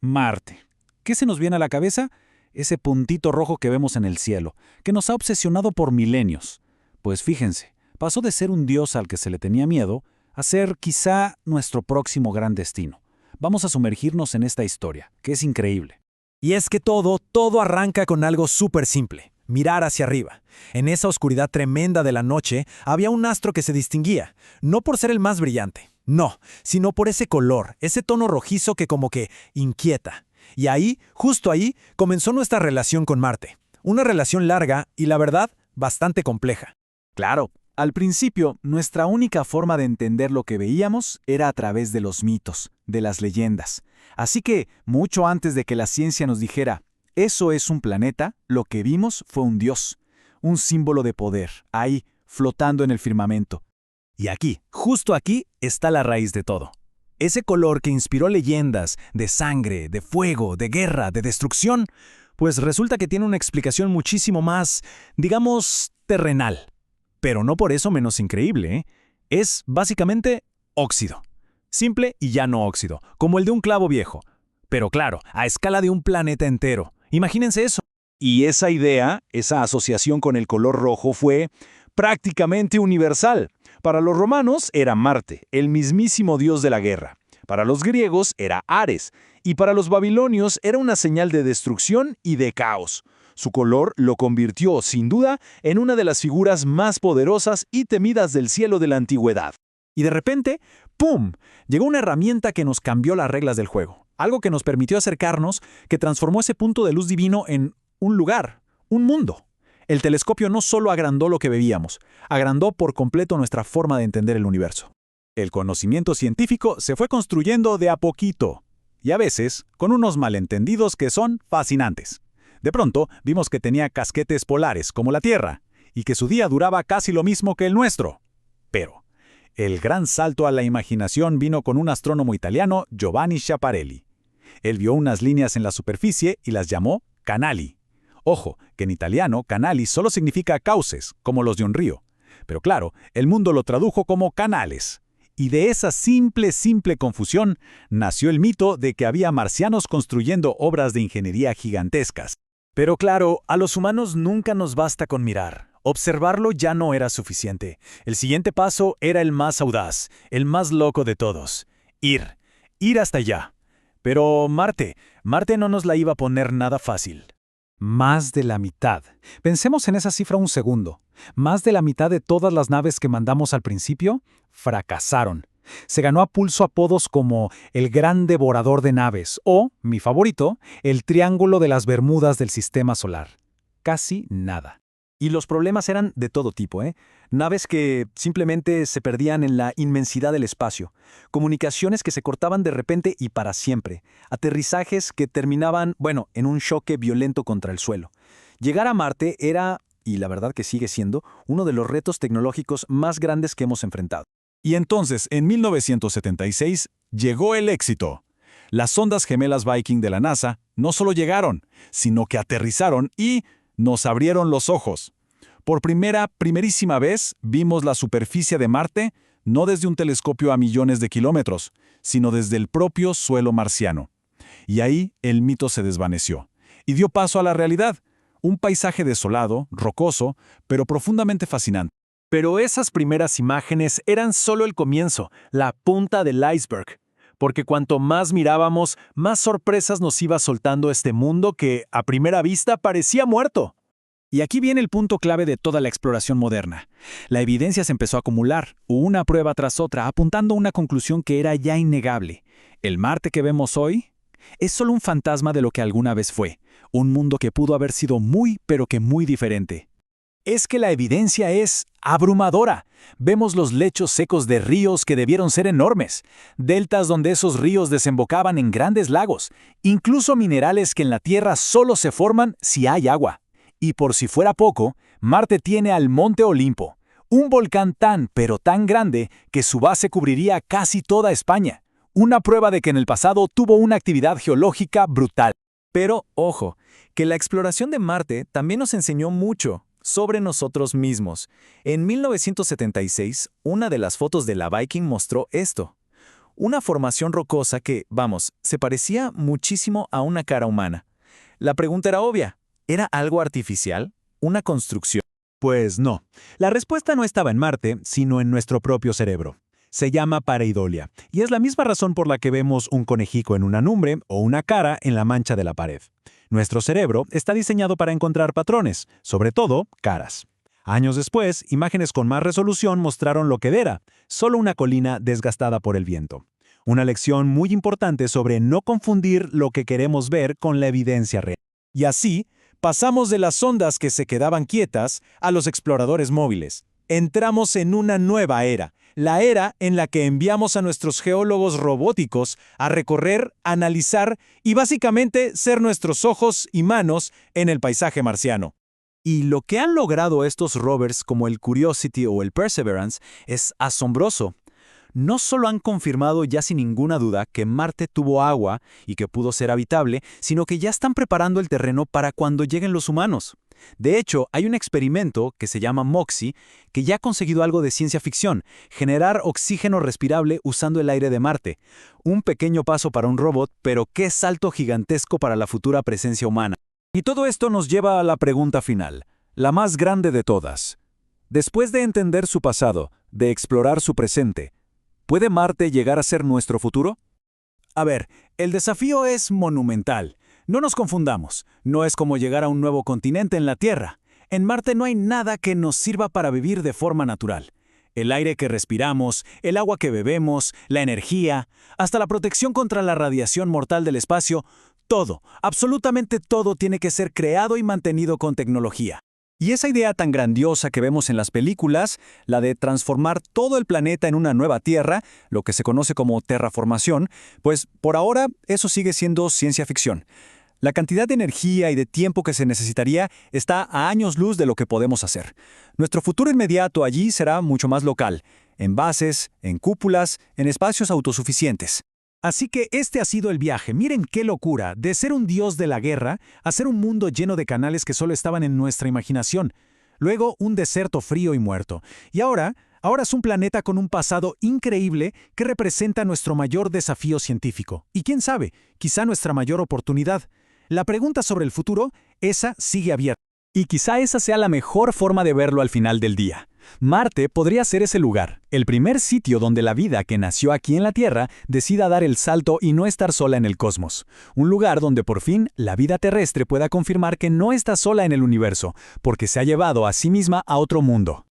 Marte. ¿Qué se nos viene a la cabeza? Ese puntito rojo que vemos en el cielo, que nos ha obsesionado por milenios. Pues fíjense, pasó de ser un dios al que se le tenía miedo a ser quizá nuestro próximo gran destino. Vamos a sumergirnos en esta historia, que es increíble. Y es que todo arranca con algo súper simple: mirar hacia arriba. En esa oscuridad tremenda de la noche había un astro que se distinguía, no por ser el más brillante, no, sino por ese color, ese tono rojizo que como que inquieta. Y ahí, justo ahí, comenzó nuestra relación con Marte. Una relación larga y, la verdad, bastante compleja. Claro, al principio, nuestra única forma de entender lo que veíamos era a través de los mitos, de las leyendas. Así que, mucho antes de que la ciencia nos dijera, eso es un planeta, lo que vimos fue un dios, un símbolo de poder, ahí, flotando en el firmamento. Y aquí, justo aquí, está la raíz de todo. Ese color que inspiró leyendas de sangre, de fuego, de guerra, de destrucción, pues resulta que tiene una explicación muchísimo más, digamos, terrenal. Pero no por eso menos increíble, ¿eh? Es básicamente óxido. Simple y llano óxido, como el de un clavo viejo. Pero claro, a escala de un planeta entero. Imagínense eso. Y esa idea, esa asociación con el color rojo fue prácticamente universal. Para los romanos era Marte, el mismísimo dios de la guerra. Para los griegos era Ares, y para los babilonios era una señal de destrucción y de caos. Su color lo convirtió, sin duda, en una de las figuras más poderosas y temidas del cielo de la antigüedad. Y de repente, ¡pum!, llegó una herramienta que nos cambió las reglas del juego. Algo que nos permitió acercarnos, que transformó ese punto de luz divino en un lugar, un mundo. El telescopio no solo agrandó lo que veíamos, agrandó por completo nuestra forma de entender el universo. El conocimiento científico se fue construyendo de a poquito, y a veces con unos malentendidos que son fascinantes. De pronto vimos que tenía casquetes polares como la Tierra, y que su día duraba casi lo mismo que el nuestro. Pero el gran salto a la imaginación vino con un astrónomo italiano, Giovanni Schiaparelli. Él vio unas líneas en la superficie y las llamó canali. Ojo, que en italiano canali solo significa cauces, como los de un río. Pero claro, el mundo lo tradujo como canales. Y de esa simple confusión nació el mito de que había marcianos construyendo obras de ingeniería gigantescas. Pero claro, a los humanos nunca nos basta con mirar. Observarlo ya no era suficiente. El siguiente paso era el más audaz, el más loco de todos. Ir hasta allá. Pero Marte no nos la iba a poner nada fácil. Más de la mitad. Pensemos en esa cifra un segundo. Más de la mitad de todas las naves que mandamos al principio fracasaron. Se ganó a pulso apodos como el Gran Devorador de Naves o, mi favorito, el Triángulo de las Bermudas del Sistema Solar. Casi nada. Y los problemas eran de todo tipo, ¿eh? Naves que simplemente se perdían en la inmensidad del espacio, comunicaciones que se cortaban de repente y para siempre, aterrizajes que terminaban, en un choque violento contra el suelo. Llegar a Marte era, y la verdad que sigue siendo, uno de los retos tecnológicos más grandes que hemos enfrentado. Y entonces, en 1976, llegó el éxito. Las sondas gemelas Viking de la NASA no solo llegaron, sino que aterrizaron y nos abrieron los ojos. Por primerísima vez, vimos la superficie de Marte no desde un telescopio a millones de kilómetros, sino desde el propio suelo marciano. Y ahí el mito se desvaneció y dio paso a la realidad, un paisaje desolado, rocoso, pero profundamente fascinante. Pero esas primeras imágenes eran solo el comienzo, la punta del iceberg. Porque cuanto más mirábamos, más sorpresas nos iba soltando este mundo que, a primera vista, parecía muerto. Y aquí viene el punto clave de toda la exploración moderna. La evidencia se empezó a acumular, una prueba tras otra, apuntando a una conclusión que era ya innegable. El Marte que vemos hoy es solo un fantasma de lo que alguna vez fue, un mundo que pudo haber sido muy, pero que muy diferente. Es que la evidencia es abrumadora. Vemos los lechos secos de ríos que debieron ser enormes, deltas donde esos ríos desembocaban en grandes lagos, incluso minerales que en la Tierra solo se forman si hay agua. Y por si fuera poco, Marte tiene al Monte Olimpo, un volcán tan pero tan grande que su base cubriría casi toda España. Una prueba de que en el pasado tuvo una actividad geológica brutal. Pero, ojo, que la exploración de Marte también nos enseñó mucho sobre nosotros mismos. En 1976, una de las fotos de la Viking mostró esto. Una formación rocosa que, vamos, se parecía muchísimo a una cara humana. La pregunta era obvia. ¿Era algo artificial? ¿Una construcción? Pues no. La respuesta no estaba en Marte, sino en nuestro propio cerebro. Se llama pareidolia, y es la misma razón por la que vemos un conejico en una numbre o una cara en la mancha de la pared. Nuestro cerebro está diseñado para encontrar patrones, sobre todo caras. Años después, imágenes con más resolución mostraron lo que era, solo una colina desgastada por el viento. Una lección muy importante sobre no confundir lo que queremos ver con la evidencia real. Y así, pasamos de las ondas que se quedaban quietas a los exploradores móviles. Entramos en una nueva era, la era en la que enviamos a nuestros geólogos robóticos a recorrer, analizar y básicamente ser nuestros ojos y manos en el paisaje marciano. Y lo que han logrado estos rovers como el Curiosity o el Perseverance es asombroso. No solo han confirmado ya sin ninguna duda que Marte tuvo agua y que pudo ser habitable, sino que ya están preparando el terreno para cuando lleguen los humanos. De hecho, hay un experimento que se llama MOXIE que ya ha conseguido algo de ciencia ficción, generar oxígeno respirable usando el aire de Marte. Un pequeño paso para un robot, pero qué salto gigantesco para la futura presencia humana. Y todo esto nos lleva a la pregunta final, la más grande de todas. Después de entender su pasado, de explorar su presente, ¿puede Marte llegar a ser nuestro futuro? A ver, el desafío es monumental. No nos confundamos, no es como llegar a un nuevo continente en la Tierra. En Marte no hay nada que nos sirva para vivir de forma natural. El aire que respiramos, el agua que bebemos, la energía, hasta la protección contra la radiación mortal del espacio, todo, absolutamente todo tiene que ser creado y mantenido con tecnología. Y esa idea tan grandiosa que vemos en las películas, la de transformar todo el planeta en una nueva Tierra, lo que se conoce como terraformación, pues por ahora eso sigue siendo ciencia ficción. La cantidad de energía y de tiempo que se necesitaría está a años luz de lo que podemos hacer. Nuestro futuro inmediato allí será mucho más local, en bases, en cúpulas, en espacios autosuficientes. Así que este ha sido el viaje. Miren qué locura, de ser un dios de la guerra a ser un mundo lleno de canales que solo estaban en nuestra imaginación. Luego un desierto frío y muerto. Y ahora es un planeta con un pasado increíble que representa nuestro mayor desafío científico. Y quién sabe, quizá nuestra mayor oportunidad. La pregunta sobre el futuro, esa sigue abierta. Y quizá esa sea la mejor forma de verlo al final del día. Marte podría ser ese lugar, el primer sitio donde la vida que nació aquí en la Tierra decida dar el salto y no estar sola en el cosmos. Un lugar donde por fin la vida terrestre pueda confirmar que no está sola en el universo, porque se ha llevado a sí misma a otro mundo.